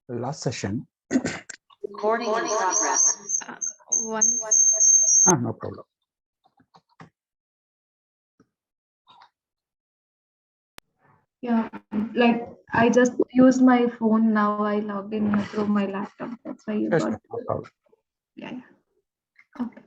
last session. Recording in progress. No problem. Yeah, like I just used my phone. Now I logged in through my laptop. That's why you Sure, got. sure, no problem. Yeah. Okay.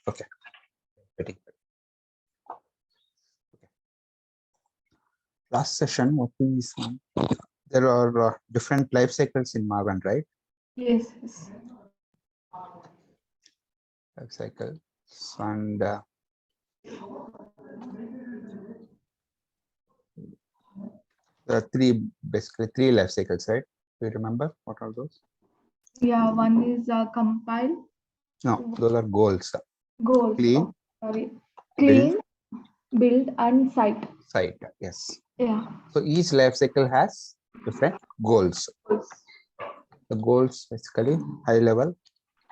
Okay. Waiting. Okay. Last session, what we saw, there are different life cycles in Maven, right? Yes. Yes. Life cycles, and there are basically three life cycles, right? Do you remember what are those? Yeah. One is compile. No, those are goals. Goals. Clean, Sorry. build, Clean, build, and cite. site. Yes. Yeah. So each life cycle has different goals. The goals basically high level,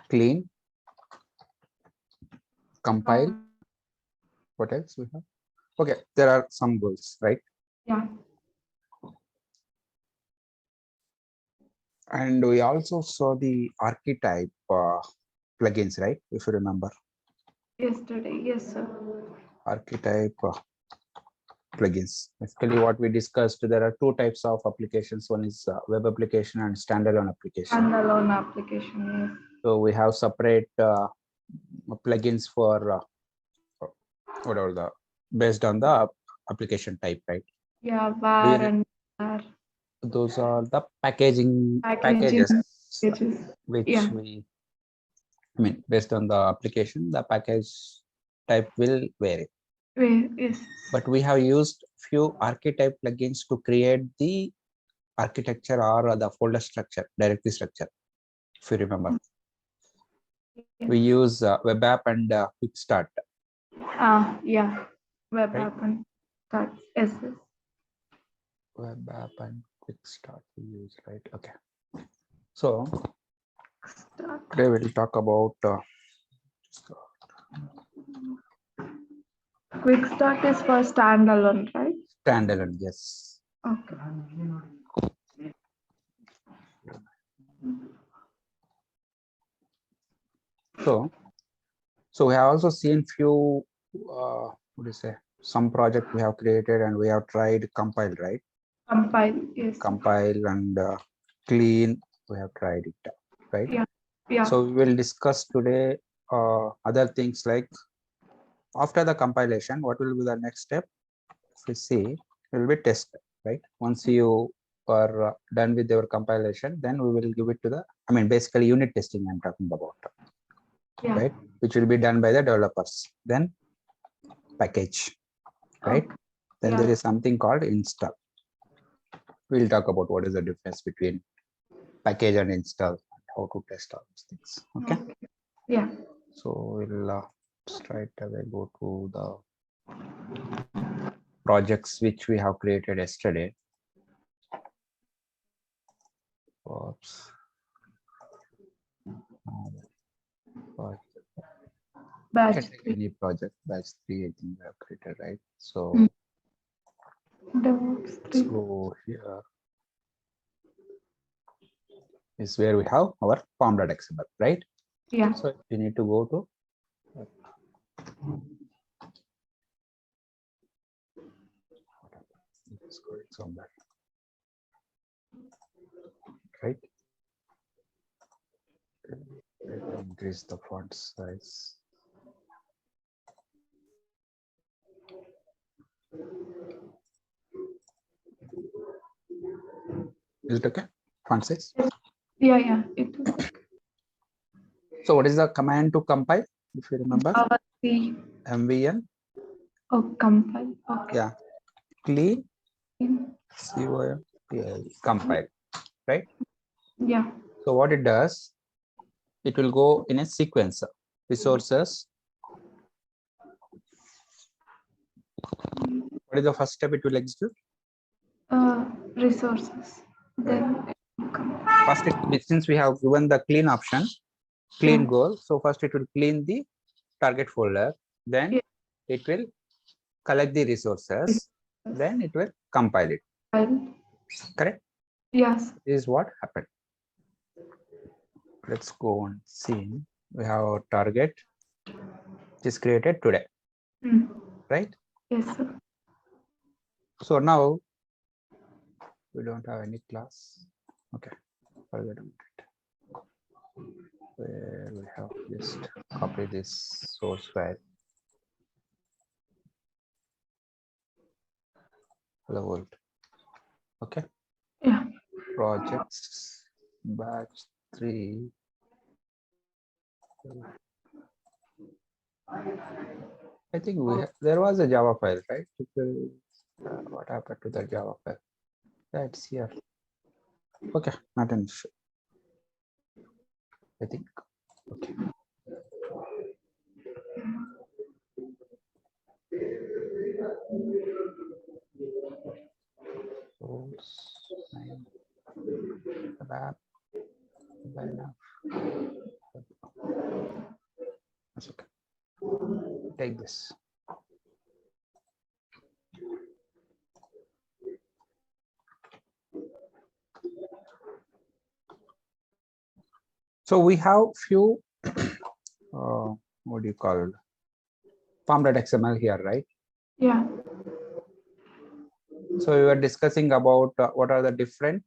clean, compile. What else we have? Okay, there are some goals, right? Yeah. And we also saw the archetype plugins, right? If you remember, Yesterday. Yes, sir. archetype plugins. Basically, what we discussed, there are two types of applications. One is web application and standalone application. Standalone application. Yes. So we have separate plugins for whatever the based on the application type, right? Yeah. Var and var. Those are the packaging Packaging packages packages. which Yeah. based on the application, the package type will vary. Yes. But we have used few archetype plugins to create the architecture or the folder structure, directory structure. If you remember, we use web app and quick start. Yeah. Web Right? app and start. Yes. Web app and quick start we use, right? Okay. So today we'll talk about Quick start is for standalone, right? standalone. Yes. Okay. So we have also seen few what do you say, some project we have created and we have tried compile, right? Compile, yes. Compile and clean, we have tried it, right? Yeah. Yeah. So we will discuss today other things like after the compilation, what will be the next step? If we see, it will be test, right? Once you are done with your compilation, then we will give it to the, basically unit testing I'm talking about, Yeah. right? Which will be done by the developers. Then package, right? Okay. Then Yeah. there is something called install. We'll talk about what is the difference between package and install, how to test all these things. Okay. Yeah. So we'll straight away go to the projects which we have created yesterday. Oops. Batch Any project, batch 3, I think we have created, right? So DevOps let's go here. Is where we have our form.xml, right? Yeah. So you need to go to right. Increase the font size. Is it okay? Font size? Yeah. It is okay. So what is the command to compile? if you remember. Java C. MVN. Oh, compile. Okay. Yeah. Clean. Mm, COMPIL. Compile. Right. yeah. So what it does, it will go in a sequence. Resources. What is the first step it will execute? Resources. Then First, since we have given the clean option, clean yeah. goal. So first it will clean the target folder. Then Yeah. it will collect the resources. Then it will compile it. Compile. Correct? Yes. This is what happened. Let's go and see. We have our target, which is created today. Mm. Right? Yes, sir. So now we don't have any class. Okay. Forget about it. Where we have just copy this source file. Hello world. Okay. Yeah. Projects batch 3. I think there was a Java file, right? What happened to the Java file? That's here. Okay, not an issue. I think. Okay. Source 9. Lab. That's okay. Take this. So we have few what do you call it? Form.xml here, right? Yeah. So we were discussing about what are the different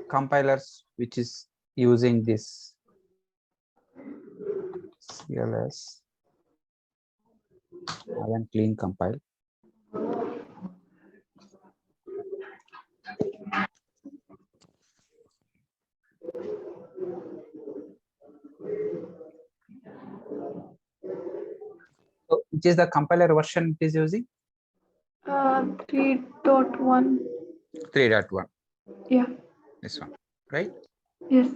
compilers which is using this CLS Maven clean compile. So which is the compiler version it is using? 3.1. 3.1. Yeah. This one, right? Yes.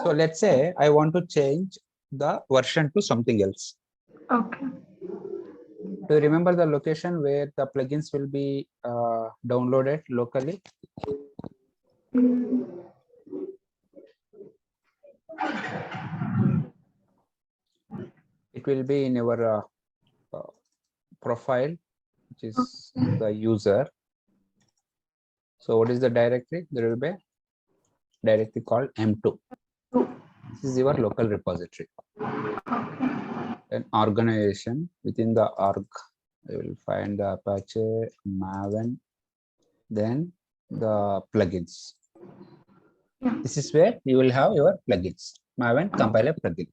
So let's say I want to change the version to something else. Okay. Do you remember the location where the plugins will be downloaded locally? Mm. It will be in your profile, which is the user. So what is the directory? There will be a directory called M2. This is your local repository. An organization, within the org, you will find the Apache, Maven, then the plugins. Yeah. This is where you will have your plugins. Maven compiler plugin.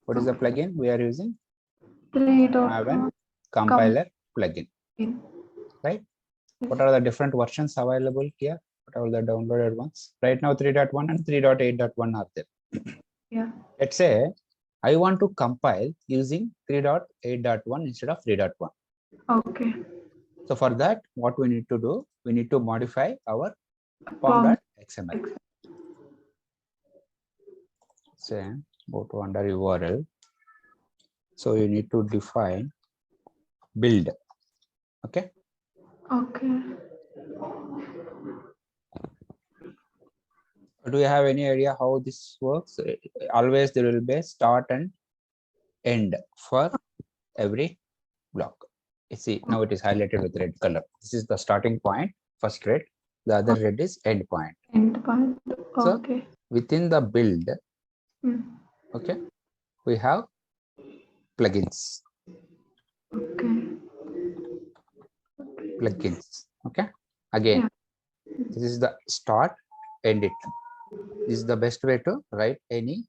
What is the plugin we are using? 3.1. Maven compiler plugin. Right? What are the different versions available here? What are the downloaded ones? Right now 3.1 and 3.8.1 are there. Yeah. Let's say I want to compile using 3.8.1 instead of 3.1. Okay. So for that, what we need to do, we need to modify our Form. form.xml. Say, go to under URL. So you need to define build. Okay. Okay. Do you have any idea how this works? Always there will be start and end for every block. You see, now it is highlighted with red color. This is the starting point, first red. The other red is end point. End point. So Okay. within the build, okay, we have plugins. Okay. Plugins. Okay. Again, Yeah. this is the start, end it. This is the best way to write any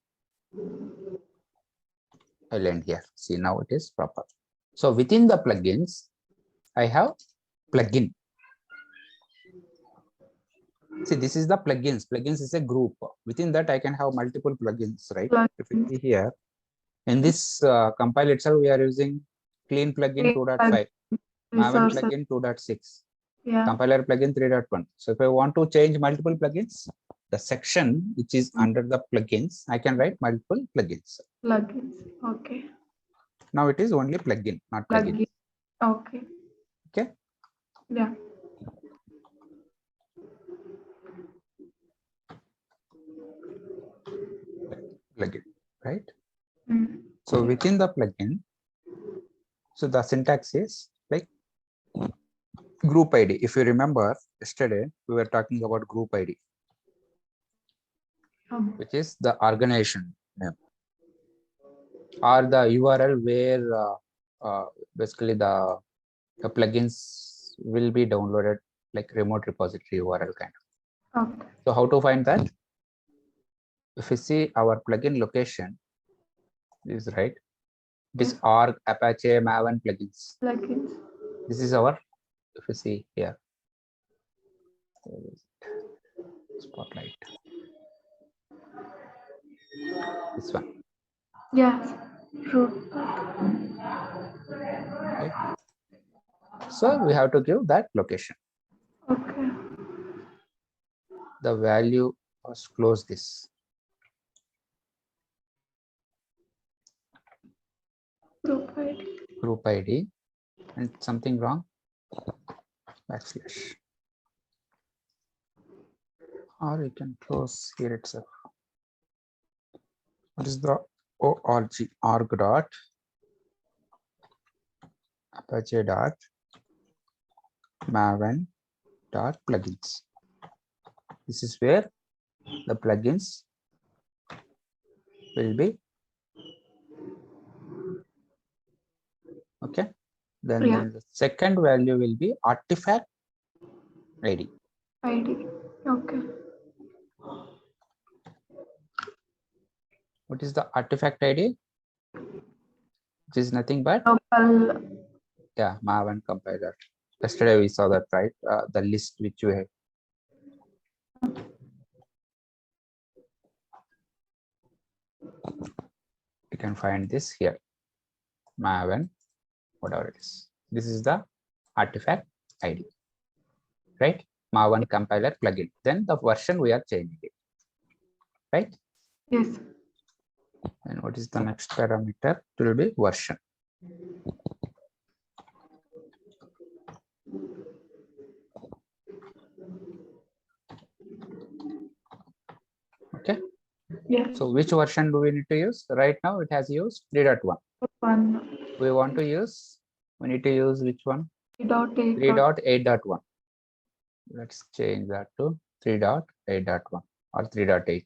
element here. See, now it is proper. So within the plugins, I have plugin. See, this is the plugins. Plugins is a group. Within that, I can have multiple plugins, right? If you see here, in this compile itself, we are using clean plugin 2.5, Maven Resources. plugin 2.6, Yeah. compiler plugin 3.1. So if I want to change multiple plugins, the section which is under the plugins, I can write multiple plugins. Plugins. Okay. Now it is only plugin, not plugin. Plugin. Okay. Okay. Yeah. Plugin, right? Mm. So within the plugin, so the syntax is like group ID. If you remember yesterday, we were talking about group ID, which is the organization name or the URL where basically the plugins will be downloaded, like remote repository URL kind of. Okay. So how to find that? If you see our plugin location is right, it is org Apache Maven plugins. Plugins. This is our, if you see here, spotlight, this one. Yes. True. Right? So we have to give that location. Okay. The value was close this. Group ID and something wrong, backslash, or you can close here itself. What is the org dot Apache dot Maven dot plugins. This is where the plugins will be. Okay. Then Yeah. the second value will be artifact ID. ID. Okay. What is the artifact ID? Which is nothing but Local. yeah, Maven compiler. Yesterday we saw that, right? The list which you have. You can find this here. Maven, whatever it is. This is the artifact ID, right? Maven compiler plugin. Then the version we are changing it, right? Yes. And what is the next parameter? It will be version. Okay. Yes. So which version do we need to use? Right now it has used 3.1. One. We want to use, we need to use which one? 3.8. 3.8.1. Let's change that to 3.8.1 or 3.8.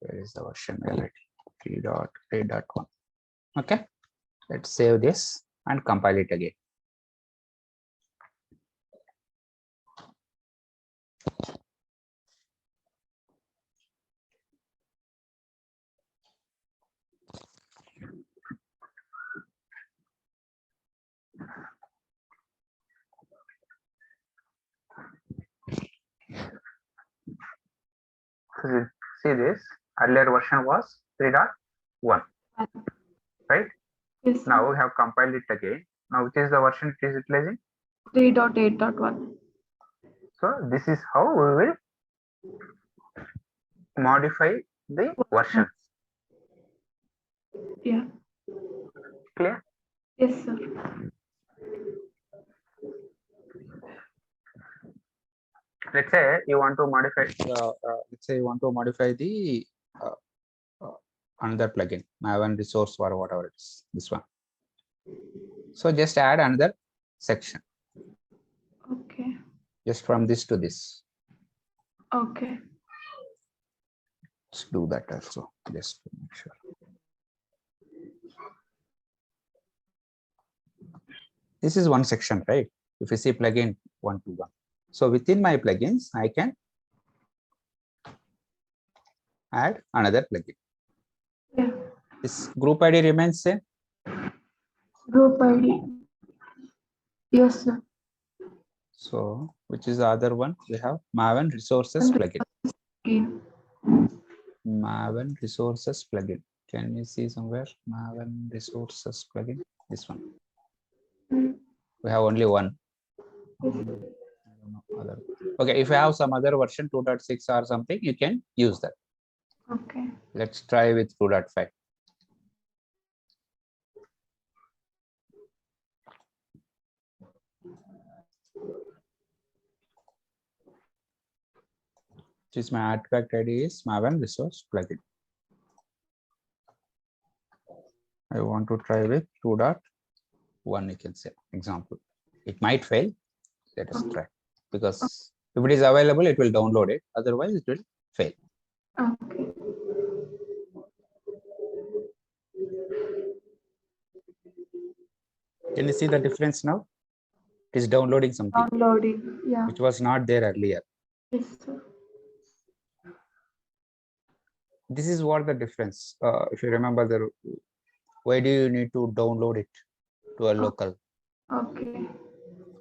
Where is the version already? 3.8.1. Okay. Let's save this and compile it again. See this, earlier version was 3.1, right? Yes. Now we have compiled it again. Now which is the version it is utilizing? 3.8.1. So this is how we will modify the versions. Yeah. Clear? Yes, sir. Let's say you want to modify. Let's say you want to modify the another plugin, Maven resource or whatever it is. This one. So just add another section. Okay. Just from this to this. Okay. Let's do that also. Just to make sure. This is one section, right? If you see plugin 121. So within my plugins, I can add another plugin. Yeah. This group ID remains same. Group ID. Yes, sir. So which is the other one? We have Maven resources plugin. Again. Maven resources plugin. Can you see somewhere? Maven resources plugin. This one. Mm, We have only one. yes. I don't know other. Okay, if you have some other version 2.6 or something, you can use that. Okay. Let's try with 2.5. Which is my artifact ID is Maven resource plugin. I want to try with 2.1, you can say, example. It might fail. Let us try, because if it is available, it will download it. Otherwise, it will fail. Okay. Can you see the difference now? It is downloading something Downloading. Yeah. which was not there earlier. Yes, sir. This is what the difference. If you remember, why do you need to download it to a local? Okay.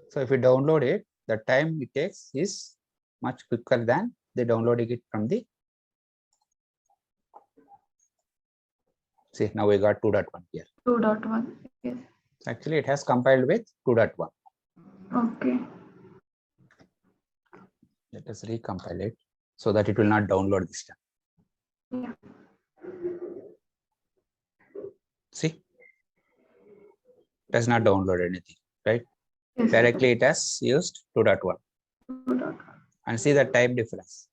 So if you download it, the time it takes is much quicker than the downloading it from the. See, now we got 2.1 here. 2.1. Yes. Actually, it has compiled with 2.1. Okay. Let us recompile it so that it will not download this time. Yeah. See, it has not downloaded anything, right? Yes. Directly it has used 2.1. 2.1. And see the time difference.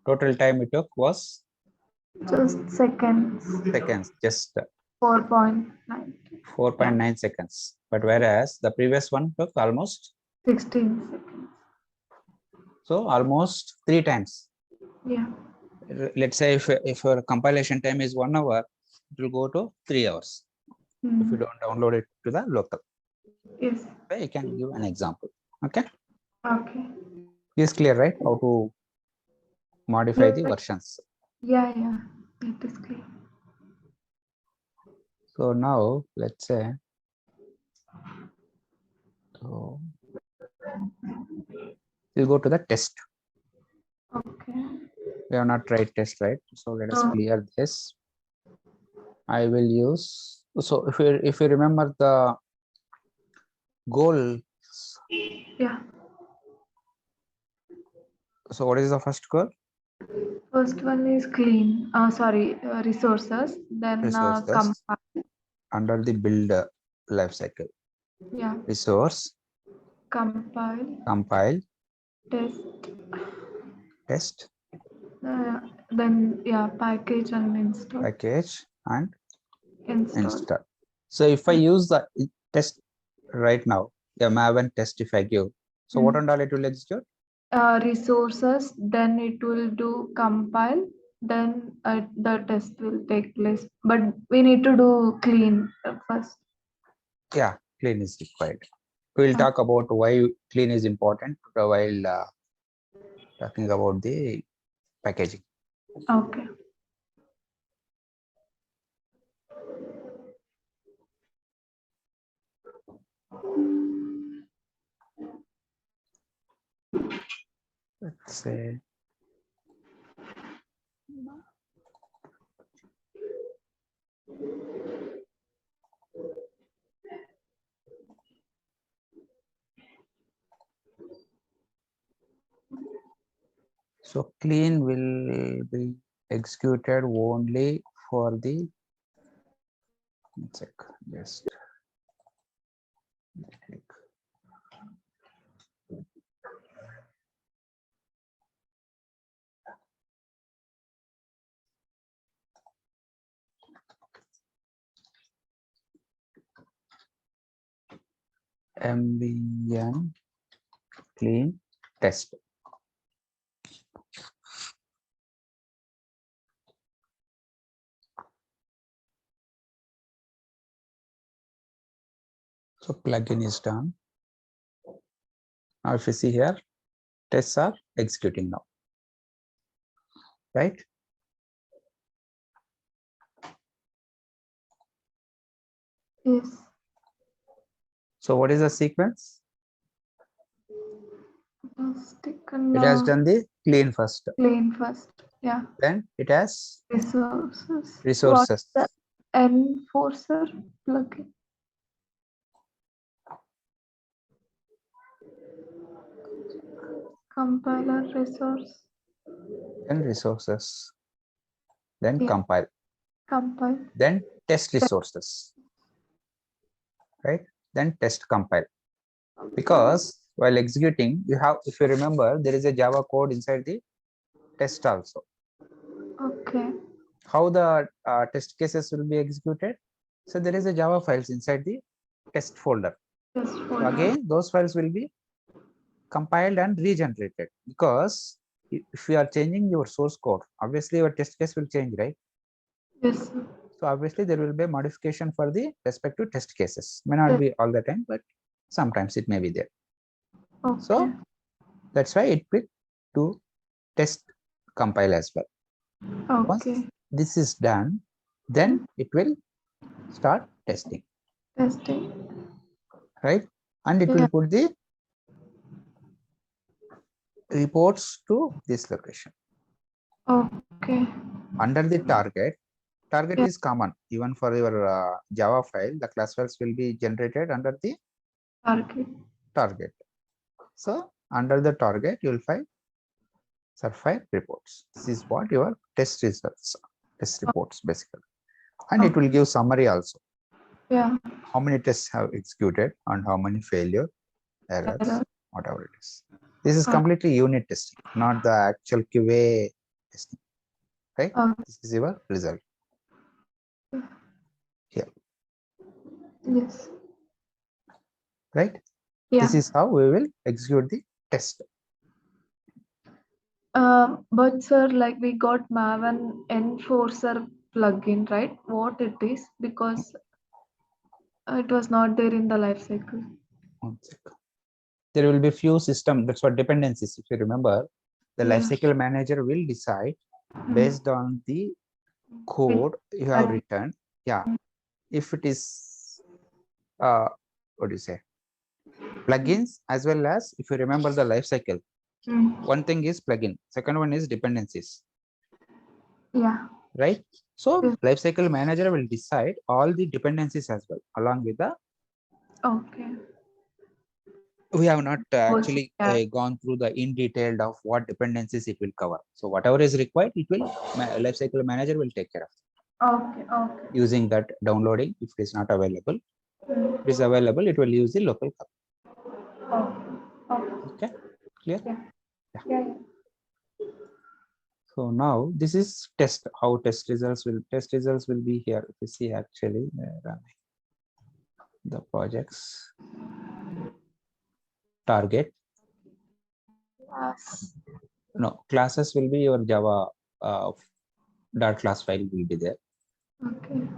Total time it took was Just seconds. just 4.9. 4.9 seconds. But whereas the previous one took almost, 16 seconds. so almost 3 times. Yeah. Let's say if your compilation time is 1 hour, it will go to 3 hours. If you don't download it to the local. Yes. I can give an example. Okay. Okay. It's clear, right? How to modify the versions. Yeah, yeah. It is clear. So now let's say, so we'll go to the test. Okay. We have not tried test, right? So let us Oh. clear this. I will use, so if you remember the goal, Yeah. so what is the first goal? First one is clean. Sorry, resources. Then Resources compile. under the build life cycle. Yeah. Resource, Compile. test, Test. Then yeah, package and install. package and Install. So if I use the test right now, the Maven test if I give, so what and all it will execute? Resources, then it will do compile, then the test will take place. But we need to do clean first. Yeah, clean is required. We'll talk about why clean is important while talking about the packaging. Okay. Let's say so clean will be executed only for the check just click. MVN clean test. So plugin is done. Now if you see here, tests are executing now, right? Yes. So what is the sequence? It has done the clean first. clean first. Yeah. Then it has Resources. What's resources. the enforcer plugin? Compiler resource. Then resources. Then Yeah. compile. Compile. Then test resources. Right? Then test compile. Because while executing, you have, if you remember, there is a Java code inside the test also. Okay. How the test cases will be executed? So there is a Java files inside the test folder. Just So folder. again, those files will be compiled and regenerated, because if you are changing your source code, obviously your test case will change, right? Yes, sir. So obviously there will be a modification for the respective test cases. May not be all the time, but sometimes it may be there. Okay. So that's why it will do test compile as well. Once Okay. this is done, then it will start testing, Testing. right? And it Yeah. will put the reports to this location. Okay. Under the target Yeah. is common even for your Java file. The class files will be generated under the Target. target. So under the target, you will find survive reports. This is what your test results, test reports basically, and it will Okay. give summary also. Yeah. How many tests have executed and how many failure, errors, Error. whatever it is. This is Okay. completely unit testing, not the actual QA testing, right? Okay. This is your result here, Yes. right? Yeah. This is how we will execute the test. But sir, like we got Maven Enforcer plugin, right? What it is? Because it was not there in the life cycle. One second. There will be few system, that's what dependencies. If you remember, the Yeah. lifecycle manager will decide based on the code you have written. Yeah, if it is what do you say, plugins, as well as if you remember the lifecycle. One thing is plugin, second one is dependencies, Yeah. right? So Yes. lifecycle manager will decide all the dependencies as well, along with the. Okay. We have not Was actually yeah. gone through the in detail of what dependencies it will cover. So whatever is required, it will lifecycle manager will take care of Okay. Okay. using that downloading. If it is not available, if it is available, it will use the local cover. Okay. Okay. Okay, clear? Yeah. Yeah. Yeah. So now this is test. How test results will be here. If you see actually the projects target. Yes. No, classes will be your Java dot class file will be there, Okay.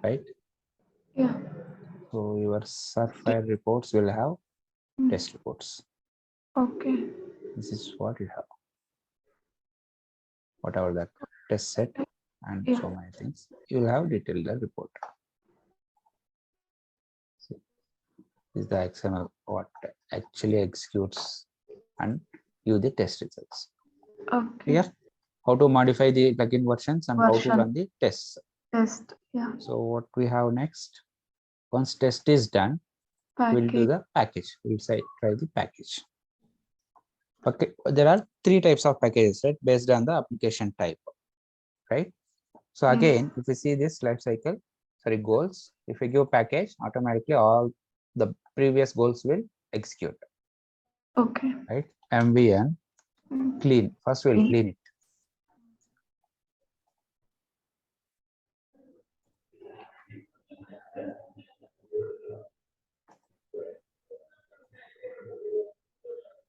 right? Yeah. So your file reports will have test reports. Okay. This is what you have. Whatever that test set and Yeah. so many things, you will have detailed report. So this is the XML what actually executes and give the test results. Okay. Here, how to modify the plugin versions and how to Version. run the tests. Test. Yeah. So what we have next, once test is done, we'll do Package. the package. We'll say try the package. Okay, there are three types of packages, right? Based on the application type, right? So Yes. again, if you see this life cycle, sorry, goals, if you give package, automatically all the previous goals will execute, Okay. right? MVN clean. First we'll clean it.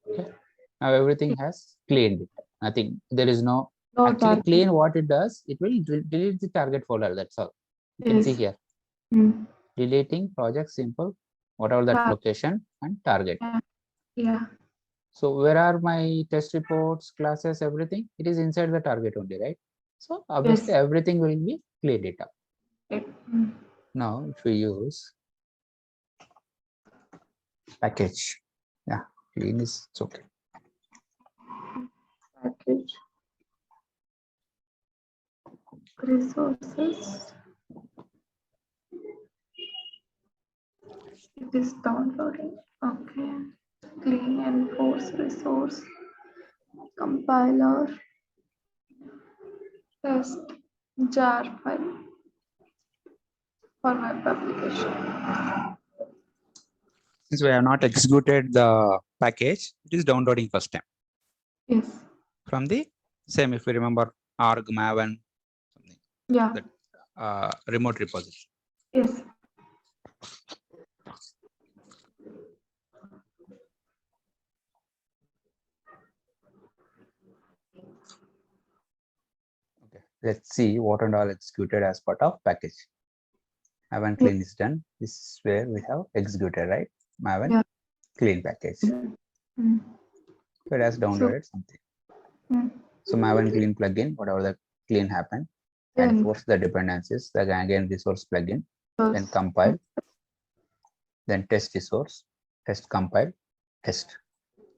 Okay. Now everything has cleaned it. Nothing. There is no. No Actually, target. clean what it does, it will delete the target folder. That's all. You can see Yes. here. Mm. Deleting project simple, whatever that location and target. Yeah. Yeah. So where are my test reports, classes, everything? It is inside the target only, right? So obviously Yes. everything will be cleaned it up. Mm. Now if we use package, yeah, clean is okay. package resources. It is downloading. Okay. Clean enforce resource compiler test jar file for web application. Since we have not executed the package, it is downloading first time Yes. from the same, if you remember, org Maven, something, Yeah. that remote repository. Yes. Okay, let's see what and all executed as part of package. Maven clean is done. This is where we have executed, right? Maven Yeah. clean package. Mm. So it has downloaded something. Mm. So Maven clean plugin, whatever the clean happened, Then enforce the dependencies, the again resource plugin, then compile, then test resource, test compile, test.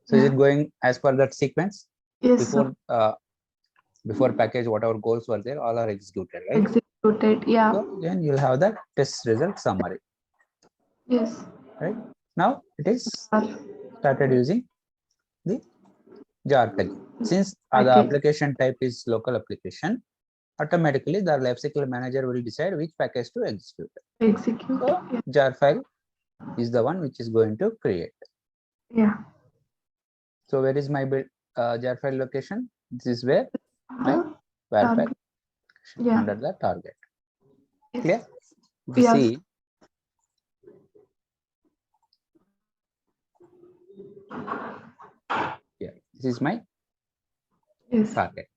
So is Yeah. it going as per that sequence? Yes, sir. Before package, whatever goals were there, all are executed, right? Executed. Yeah. So then you'll have that test result summary, Yes. right? Now it is Jar started using the jar plugin. Since the package. application type is local application, automatically the lifecycle manager will decide which package to execute. Execute. So Yeah. jar file is the one which is going to create. Yeah. So where is my build jar file location? This is where my The var target. file Yeah. under the target. Yes. Clear? If you Yes. see, yeah, this is my Yes. target.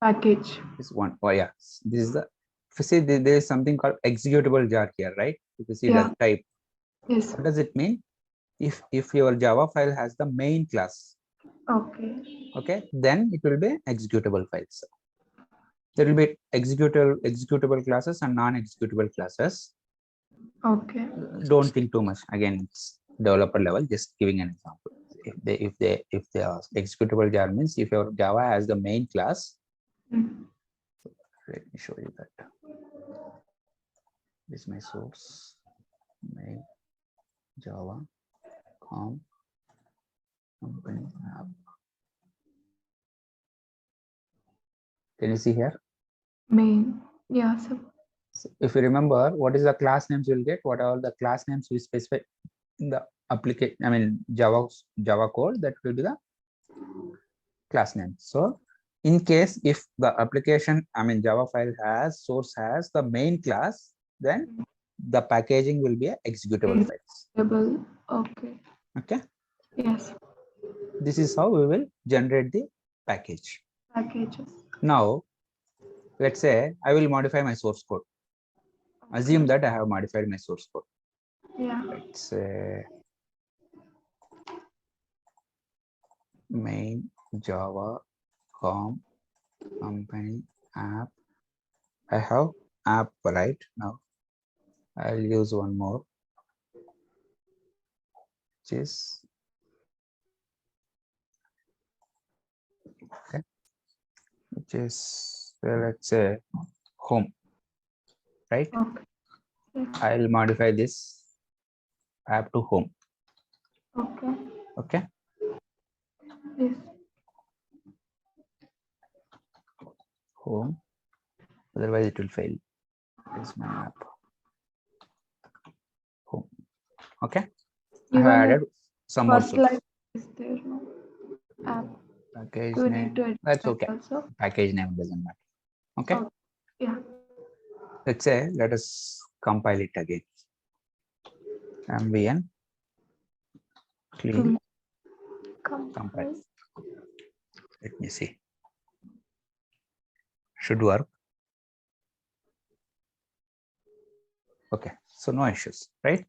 Package. This one. Oh yeah, this is the. If you see, there is something called executable jar here, right? If you see Yeah. the type, Yes. what does it mean? If your Java file has the main class, Okay. okay, then it will be executable files. There will be executable classes and non-executable classes. Okay. Don't think too much. Again, it's developer level. Just giving an example. If they are executable jar means if your Java has the main class. Mm. Let me show you that. This is my source. Main Java company app. Can you see here? Main. Yeah. So So if you remember, what is the class names you'll get? What are all the class names we specify in the application? I mean, Java code, that will be the class name. So in case if the application, I mean, Java file has source has the main class, then the packaging will be a executable files. executable. Okay. Okay. Yes. This is how we will generate the package. Packages. Now, let's say I will modify my source code. Assume that I have modified my source code. Yeah. Let's say main Java company app. I have app right now. I'll use one more, which is okay, which is let's say home, right? Okay. Yes. I'll modify this app to home. Okay. Okay. Yes. Home. Otherwise, it will fail. Is my app home? Okay. I have Even if added some more first source. line is there, no app. Package Do we name. need to edit That's that okay. also? Package name doesn't matter. Okay. Okay. Yeah. Let's say let us compile it again. Ambient clean compile. Let me see. Should work. Okay. So no issues, right?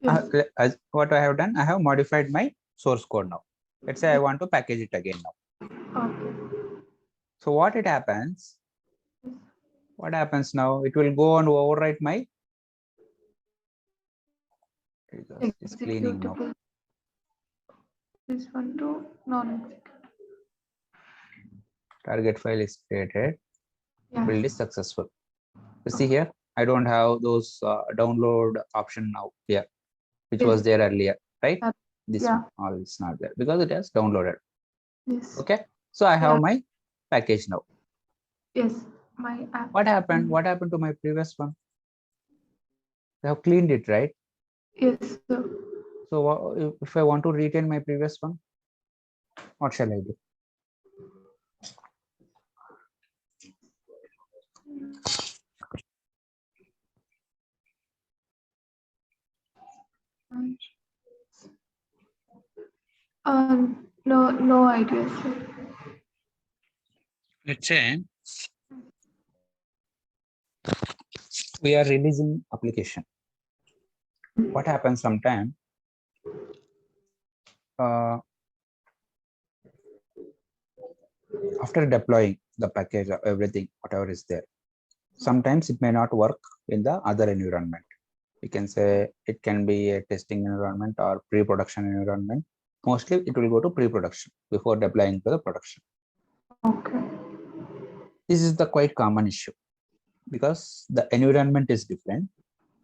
Yes. As what I have done, I have modified my source code now. Let's say I want to package it again now. Okay. So what it happens? What happens now? It will go and overwrite my. It's cleaning now. This one to non-executable. target file is created, build Yes. is successful. You see here, I don't have those download option now here, which was Yes. there earlier, right? This Yeah. one, all is not there because it has downloaded. Yes. Okay, so I have Yeah. my package now. Yes. My app. What happened? What happened to my previous one? I have cleaned it, right? Yes, sir. So if I want to retain my previous one, what shall I do? No idea, sir. Let's say we are releasing application. What happens sometime? After deploying the package or everything, whatever is there, sometimes it may not work in the other environment. We can say it can be a testing environment or pre-production environment. Mostly it will go to pre-production before deploying to the production. Okay. This is the quite common issue because the environment is different.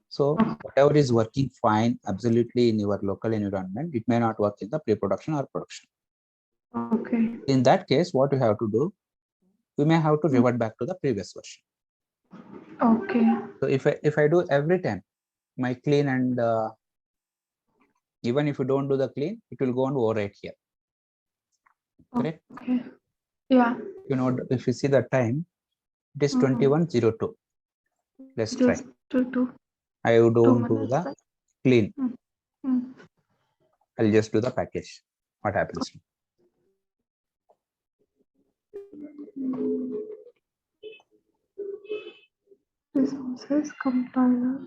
So whatever is working fine, absolutely in your local environment, it may not work in the pre-production or production. Okay. In that case, what you have to do, we may have to revert back to the previous version. Okay. So if I do every time my clean and even if you don't do the clean, it will go on overwrite here. Correct? Okay. Yeah. You know, if you see the time, it is 21:02. Let's try. Just to do I don't 2 do minutes. the clean. Mm. I'll just do the package. What happens? Resources compiler.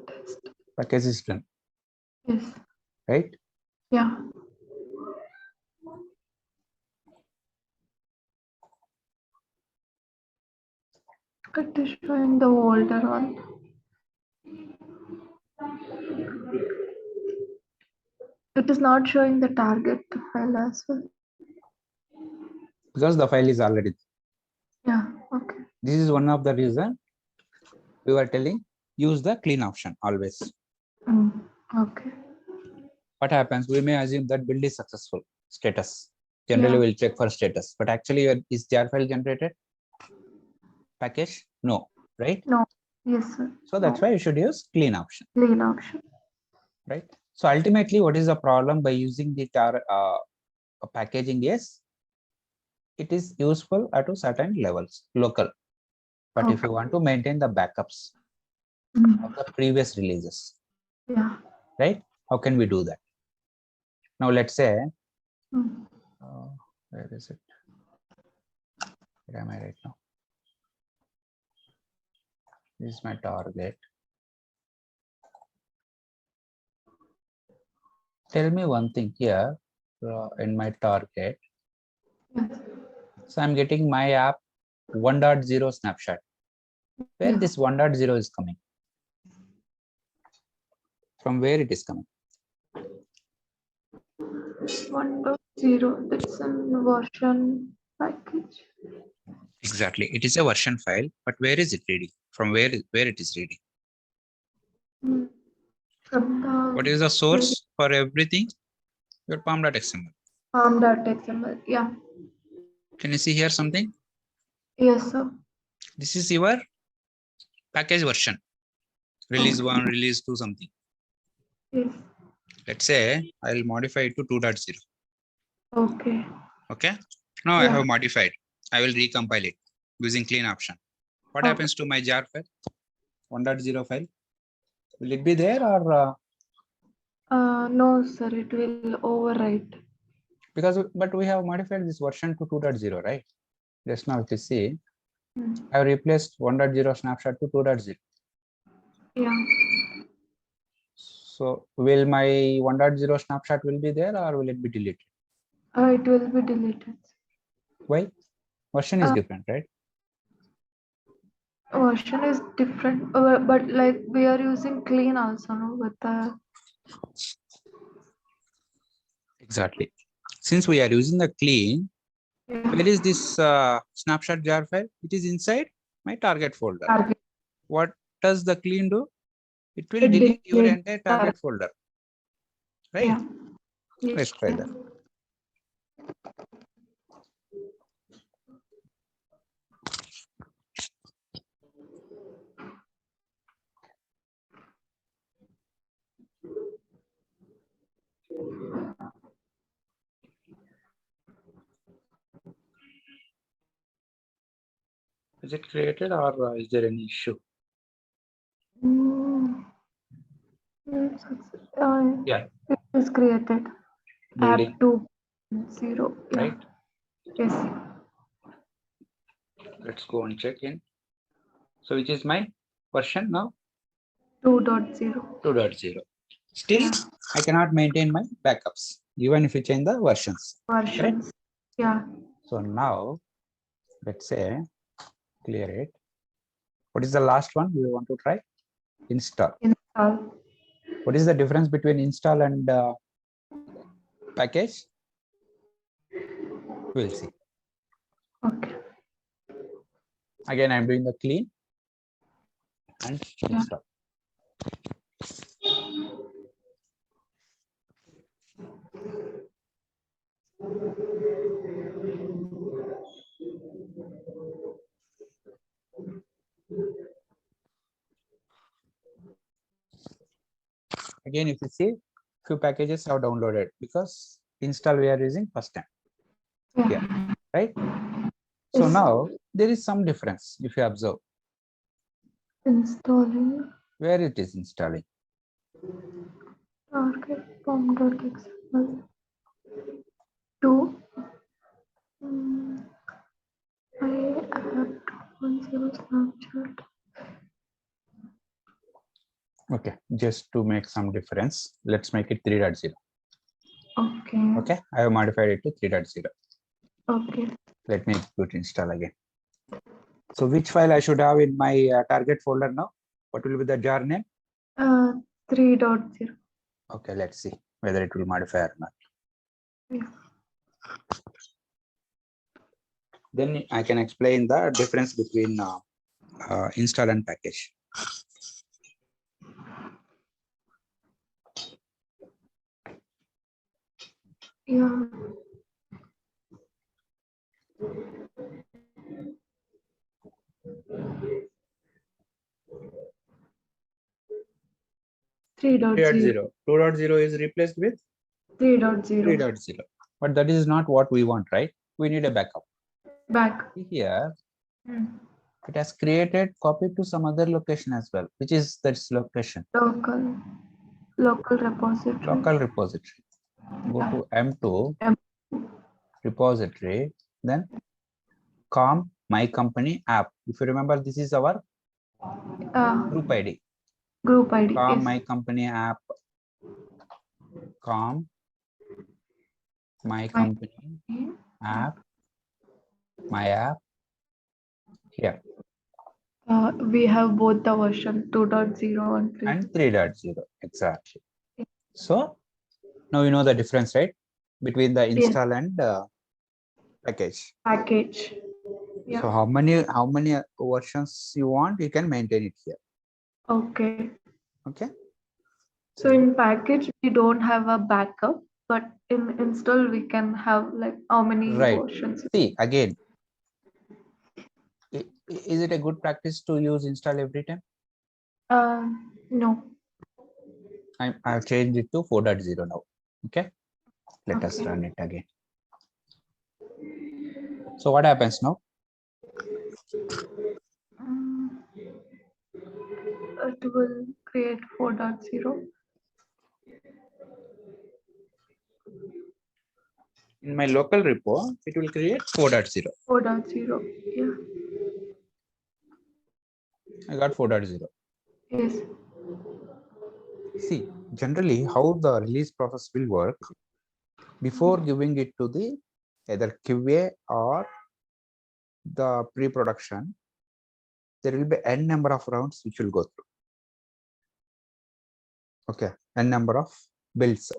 Test. Package is done, Yes. right? Yeah. It is showing the older one. It is not showing the target file as well. Because the file is already. Yeah. Okay. This is one of the reason we were telling use the clean option always. Okay. What happens? We may assume that build is successful status. Generally, we'll check for status, but actually, is jar file generated? Package? No, right? No. Yes, sir. So that's why you should use clean option, Clean option. right? So ultimately, what is the problem by using the packaging? Yes, it is useful at a certain levels, local. But if you want to maintain the backups of the previous releases, Yeah. right? How can we do that? Now let's say, where is it? Where am I right now? This is my target. Tell me one thing here in my target. Yes. So I'm getting my app 1.0 snapshot. Where this 1.0 is coming? From where it is coming? 1.0. That's an version package. Exactly. It is a version file, but where is it reading? From where it is reading? From the What is the source for everything? Your pom.xml. pom.xml. Yeah. Can you see here something? Yes, sir. This is your package version. Release 1, release 2, something. Yes. Let's say I'll modify it to 2.0. Okay. Okay. Now I have modified. I will recompile it using clean option. What happens to my jar file? 1.0 file? Will it be there or? No, sir. It will overwrite. But we have modified this version to 2.0, right? Just now if you see, Mm. I have replaced 1.0 snapshot to 2.0. Yeah. So will my 1.0 snapshot will be there or will it be deleted? It will be deleted. Why? Version is different, right? Version is different, but like we are using clean also, no? With the Exactly. Since we are using the clean, Yeah. Where is this snapshot jar file? It is inside my target folder. Target. What does the clean do? It will It delete your deletes entire target folder. Right? Yeah. Let's try that. Is it created or is there any issue? Mm, Yeah. It is created. Building. App 2.0. Yeah. Right? Yes. Let's go and check in. So which is my version now? 2.0. 2.0. Still, Yeah. I cannot maintain my backups, even if you change the versions. Versions. Correct? Yeah. So now, let's say, clear it. What is the last one we want to try? Install. Install. What is the difference between install and package? We'll see. Okay. Again, I'm doing the clean and install. Again, if you see, few packages have downloaded because install we are using first time. Yeah. Right? So Yes. now there is some difference if you observe. Installing Where it is installing. target pom.xml 2. I app 2.0 Snapchat. Okay, just to make some difference, let's make it 3.0. Okay. Okay, I have modified it to 3.0. Okay. Let me execute install again. So which file I should have in my target folder now? What will be the jar name? 3.0. Okay, let's see whether it will modify or not. Yeah. Then I can explain the difference between install and package. Yeah. Three dot 3.0. 2.0 is replaced with 3.0. 3.0. But that is not what we want, right? We need a backup. Back. Here, it has created copy to some other location as well, which is this location. Local repository. Local repository. Go to M2 repository, then com my company app. If you remember, this is our group ID. Group ID. Com Yes. my company app. Com my company app. My app. Here. We have both the version 2.0 and 3. And 3.0. Exactly. So now you know the difference, right? Between the install and package. Package. Yeah. So how many versions you want, you can maintain it here. Okay. Okay. So in package we don't have a backup, but in install we can have like how many versions? See again. Is it a good practice to use install every time? No. I've changed it to 4.0 now. Okay. Let us run it again. So what happens now? It will create 4.0. In my local repo, it will create 4.0. 4.0. Yeah. I got 4.0. Yes. See, generally how the release process will work, before giving it to the either QA or the pre-production, there will be n number of rounds which will go through. Okay, n number of builds.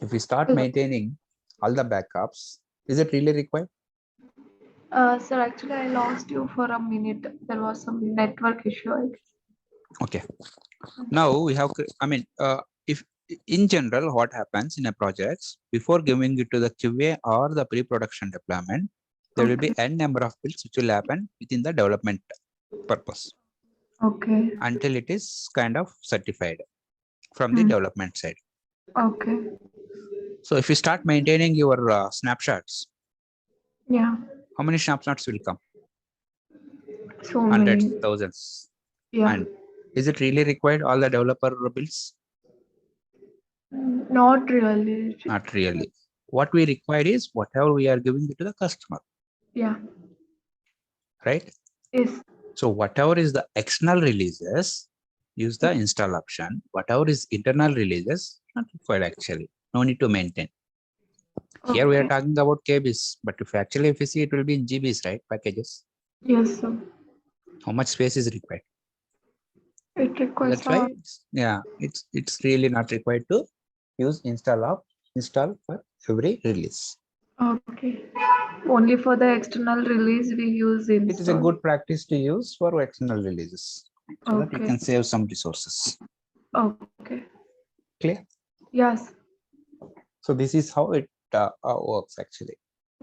If we start maintaining all the backups, Is it really required? Sir, actually, I lost you for a minute. There was some network issue, I guess. Okay. Now we have, if in general, what happens in a project before giving it to the QA or the pre-production deployment, there will be n number of builds which will happen within the development purpose Okay. until it is kind of certified from the Hmm. development side. Okay. So if you start maintaining your snapshots, Yeah. how many snapshots will come? So Hundreds, many. thousands. Yeah. And is it really required, all the developer builds? Not really. Not really. What we require is whatever we are giving it to the customer, Yeah. right? Yes. So whatever is the external releases, use the install option. Whatever is internal releases, not required actually. No need to maintain. Here we are Okay. talking about KBs, but if you see, it will be in GBs, right? Packages. Yes, sir. How much space is required? It requires That's why, it's really not required to use install for every release. Okay. Only for the external release we use It is a install. good practice to use for external releases so that you Okay. can save some resources. Okay. Clear? Yes. So this is how it works actually.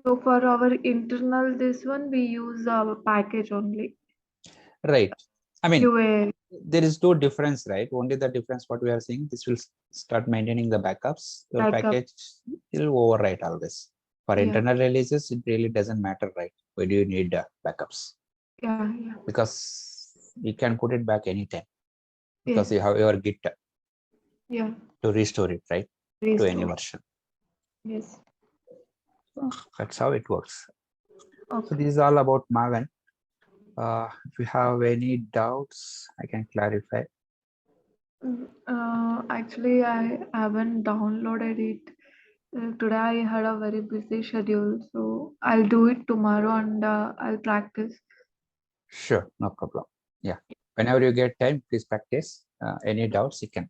So for our internal this one we use our package only. Right. I mean, QA. there is no difference, right? Only the difference what we are seeing, this will start maintaining the backups. Your Backup. package will overwrite always. For Yeah. internal releases, it really doesn't matter, right? Why do you need backups? Yeah. Because you can put it back anytime because Yes. you have your Git Yeah. to restore it, right? To any Restore. version. Yes. That's how it works. So Okay. this is all about Maven. If you have any doubts, I can clarify. Actually, I haven't downloaded it. Today I had a very busy schedule, so I'll do it tomorrow and I'll practice. Sure, no problem. Yeah, whenever you get time, please practice. Any doubts, you can.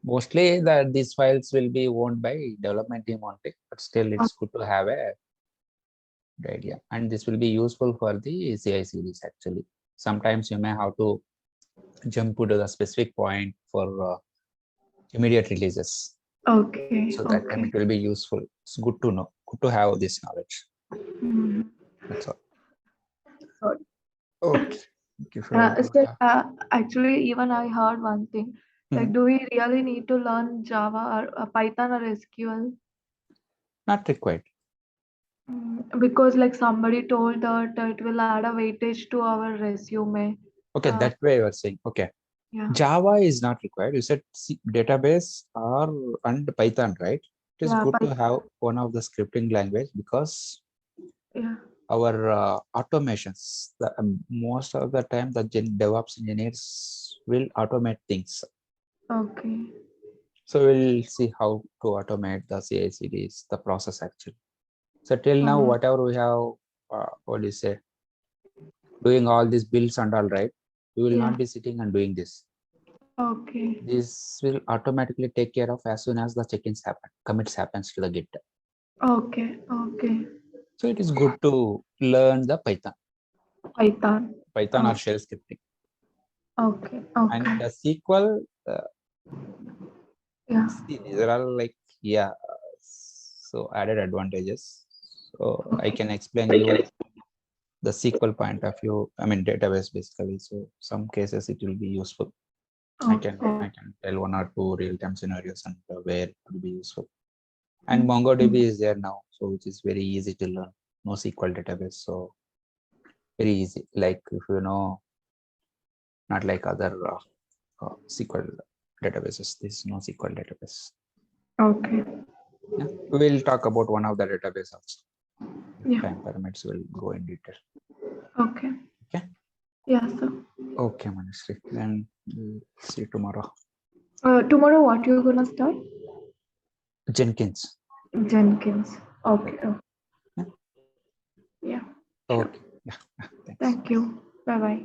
Mostly these files will be owned by development team only, but still it's good to have a good idea. And this will be useful for the CI/CDs actually. Sometimes you may have to jump to the specific point for immediate releases. Okay. So that time Okay. it will be useful. It's good to know, good to have this knowledge. Mhm. That's all. Sorry. Okay. Thank you for So, actually, even I heard one thing. Like, do we really need to learn Java or Python or SQL? not required. Because like somebody told that it will add a weightage to our resume. Okay, that way you are saying. Okay. Yeah. Java is not required. You said database and Python, right? It is Yeah. good to have one of the scripting language because Yeah. our automations, most of the time the DevOps engineers will automate things. Okay. So we'll see how to automate the CI/CDs, the process actually. So till now, whatever we have, what do you say, doing all these builds and all, right? We will Yeah. not be sitting and doing this. Okay. This will automatically take care of as soon as the check-ins happen, commits happens to the Git. Okay. Okay. So it is good to learn the Python Python. or shell scripting. Okay. And Okay. the SQL, Yeah. see, these are all like, so added advantages. So I can explain you the SQL point of view, database basically. So some cases it will be useful. I can tell one or two real-time scenarios and where it will be useful. And MongoDB is there now, so which is very easy to learn. NoSQL database, so very easy. Like if you know, not like other SQL databases. This is NoSQL database. Okay. Yeah, we will talk about one of the database also. Yeah. Time permits, will go in detail. Okay. Okay. Yeah. So. Okay, Manishri. Then we'll see you tomorrow. Tomorrow, what you're gonna start? Jenkins. Jenkins. Okay. Right. Yeah. Okay. Yeah. Thank you. Bye bye.